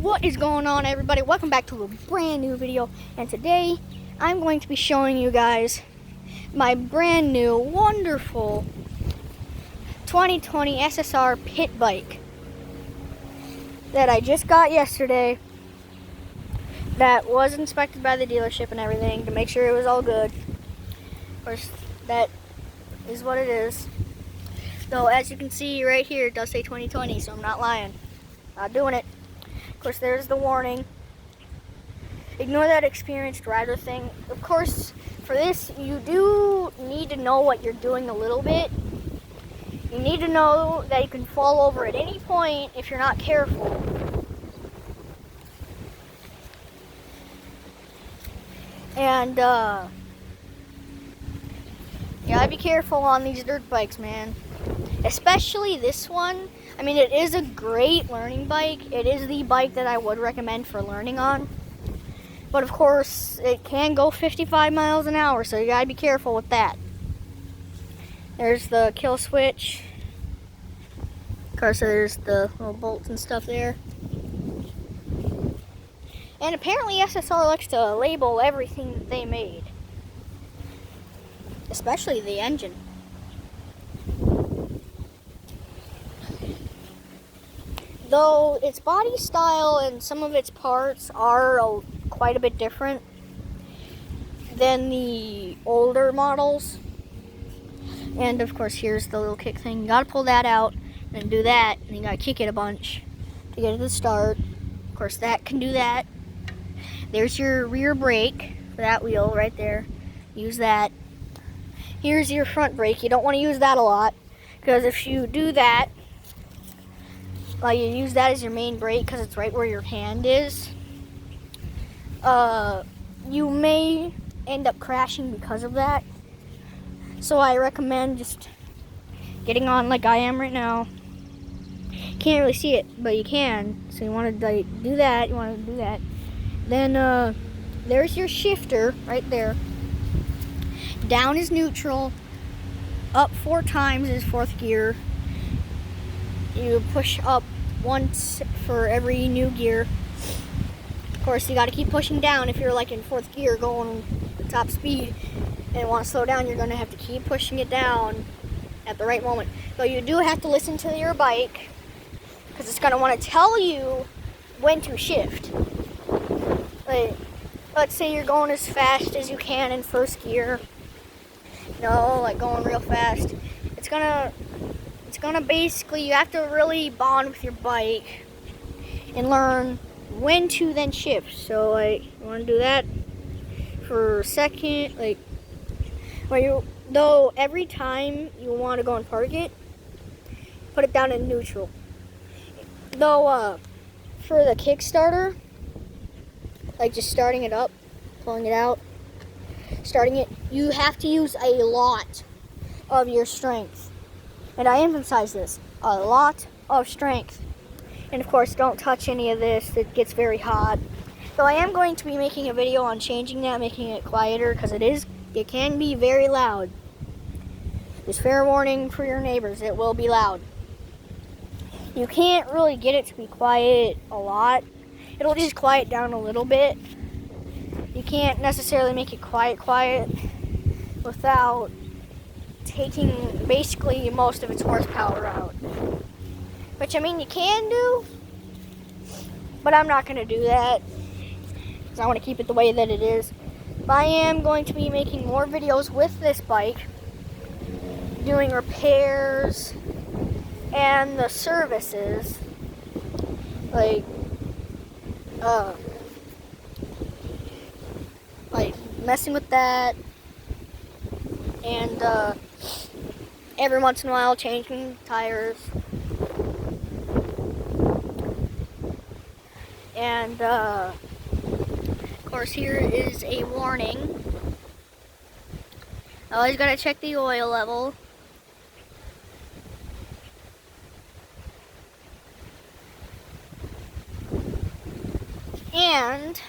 What is going on, everybody? Welcome back to a brand new video, and today I'm going to be showing you guys my brand new wonderful 2020 SSR pit bike that I just got yesterday, that was inspected by the dealership and everything to make sure it was all good. Of course, that is what it is. Though, as you can see right here, it does say 2020, so I'm not lying. Not doing it. Of course, there's the warning. Ignore that experienced rider thing. Of course, for this, you do need to know what you're doing a little bit. You need to know that you can fall over at any point if you're not careful. And, you gotta be careful on these dirt bikes, man. Especially this one. I mean, it is a great learning bike. It is the bike that I would recommend for learning on. But of course, it can go 55 miles an hour, so you gotta be careful with that. There's the kill switch. Of course, there's the little bolts and stuff there. And apparently SSR likes to label everything that they made. Especially the engine. Though its body style and some of its parts are quite a bit different than the older models. And of course, here's the little kick thing. You gotta pull that out and do that, and you gotta kick it a bunch to get it to start. Of course, that can do that. There's your rear brake for that wheel right there. Use that. Here's your front brake. You don't want to use that a lot, because if you do that, like you use that as your main brake because it's right where your hand is, you may end up crashing because of that. So I recommend just getting on like I am right now. Can't really see it, but you can. So you want to like do that. You want to do that. Then there's your shifter right there. Down is neutral. Up 4 times is 4th gear. You push up once for every new gear. Of course, you got to keep pushing down. If you're like in 4th gear going the top speed and want to slow down, you're going to have to keep pushing it down at the right moment. So you do have to listen to your bike, because it's going to want to tell you when to shift. Like, let's say you're going as fast as you can in 1st gear. Like going real fast. It's gonna basically, you have to really bond with your bike and learn when to then shift. So like, you want to do that for a second, like though every time you want to go and park it, put it down in neutral. Though for the Kickstarter, like just starting it up, pulling it out, starting it, you have to use a lot of your strength. And I emphasize this, a lot of strength. And of course, don't touch any of this, it gets very hot. So I am going to be making a video on changing that, making it quieter, because it can be very loud. Just fair warning for your neighbors, it will be loud. You can't really get it to be quiet a lot. It'll just quiet down a little bit. You can't necessarily make it quiet without taking basically most of its horsepower out. Which, I mean, you can do, but I'm not going to do that because I want to keep it the way that it is. But I am going to be making more videos with this bike, doing repairs and the services, like messing with that, and every once in a while changing tires. And of course, here is a warning. Always gotta check the oil level. And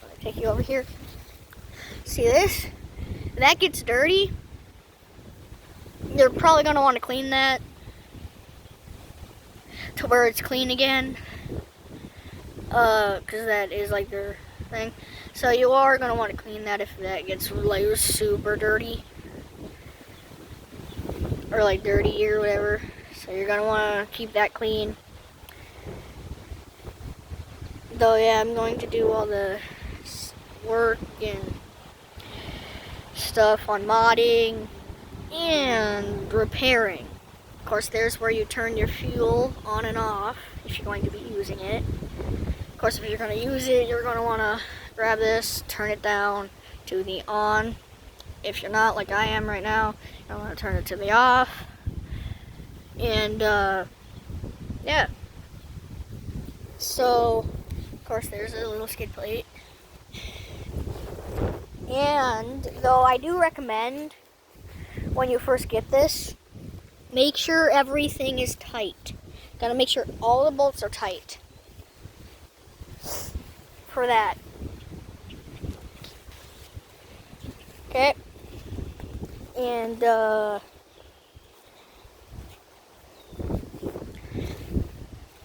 I'll take you over here. See this? If that gets dirty, you're probably going to want to clean that to where it's clean again. because that is like their thing. So you are going to want to clean that if that gets like super dirty. Or like dirty or whatever. So you're going to want to keep that clean. Though, yeah, I'm going to do all the work and stuff on modding and repairing. Of course, there's where you turn your fuel on and off if you're going to be using it. Of course, if you're going to use it, you're going to want to grab this, turn it down to the on. If you're not, like I am right now, I want to turn it to the off. And, yeah. So, of course, there's a little skid plate. And, though I do recommend, when you first get this, make sure everything is tight. Gotta make sure all the bolts are tight. For that. Okay. And,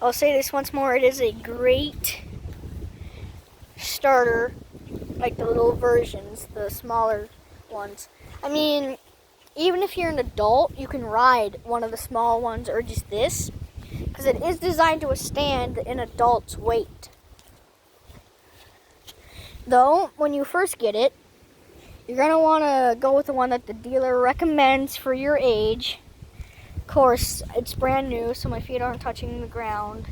I'll say this once more, it is a great starter, like the little versions, the smaller ones. I mean, even if you're an adult, you can ride one of the small ones or just this, because it is designed to withstand an adult's weight. Though, when you first get it, you're going to want to go with the one that the dealer recommends for your age. Of course, it's brand new, so my feet aren't touching the ground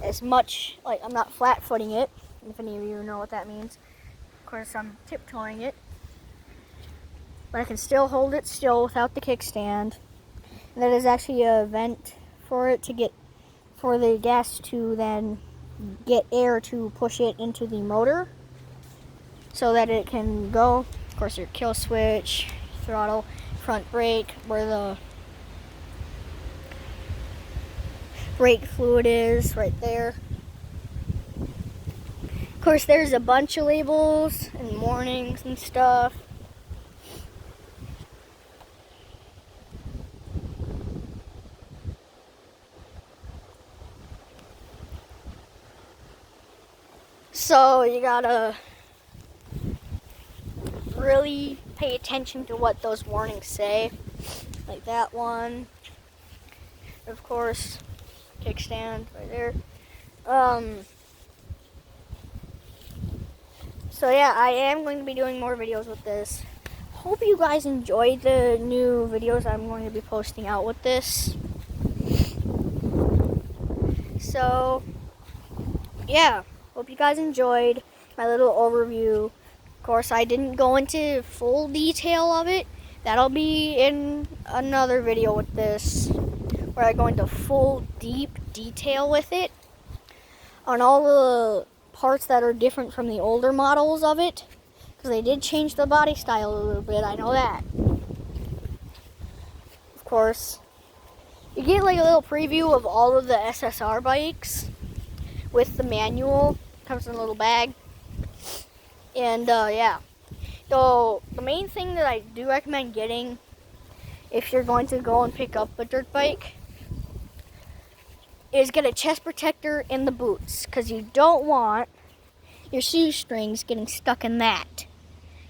as much. Like, I'm not flat-footing it, if any of you know what that means. Of course, I'm tiptoeing it. But I can still hold it still without the kickstand. And that is actually a vent for it to get, for the gas to then get air to push it into the motor so that it can go. Of course, your kill switch, throttle, front brake, where the brake fluid is, right there. Of course, there's a bunch of labels and warnings and stuff. So you gotta really pay attention to what those warnings say, like that one. Of course, kickstand right there. So yeah, I am going to be doing more videos with this. Hope you guys enjoyed the new videos I'm going to be posting out with this. So yeah, hope you guys enjoyed my little overview. Of course, I didn't go into full detail of it. That'll be in another video with this, where I go into full deep detail with it on all the parts that are different from the older models of it, because they did change the body style a little bit, I know that. Of course, you get like a little preview of all of the SSR bikes with the manual. Comes in a little bag. And yeah, so the main thing that I do recommend getting if you're going to go and pick up a dirt bike is get a chest protector in the boots, because you don't want your shoestrings getting stuck in that.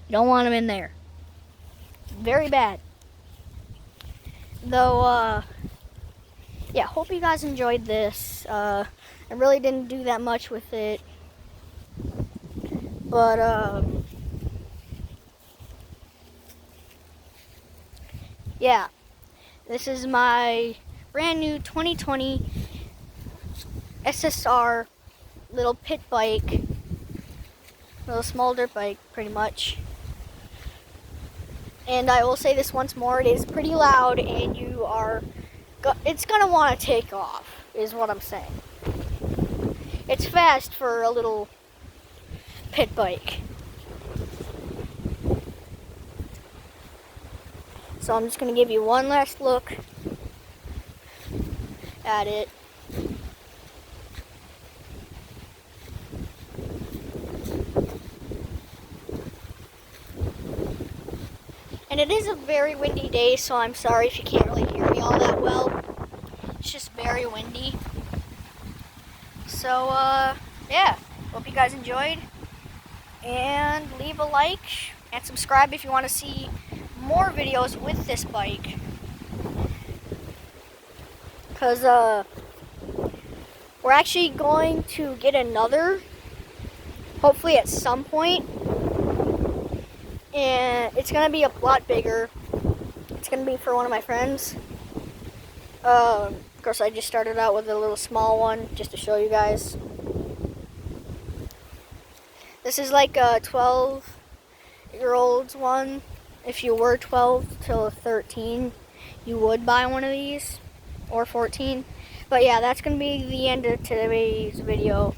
You don't want them in there. Very bad. Though, yeah, hope you guys enjoyed this. I really didn't do that much with it. But, yeah, this is my brand new 2020 SSR little pit bike, little small dirt bike, pretty much. And I will say this once more, it is pretty loud, and it's gonna want to take off, is what I'm saying. It's fast for a little pit bike. So I'm just gonna give you one last look at it. And it is a very windy day, so I'm sorry if you can't really hear me all that well. It's just very windy. So, yeah. Hope you guys enjoyed. And leave a like and subscribe if you want to see more videos with this bike. Because we're actually going to get another, hopefully at some point. And it's going to be a lot bigger. It's going to be for one of my friends. Of course, I just started out with a little small one just to show you guys. This is like a 12-year-old's one. If you were 12 till 13, you would buy one of these, or 14. But yeah, that's going to be the end of today's video.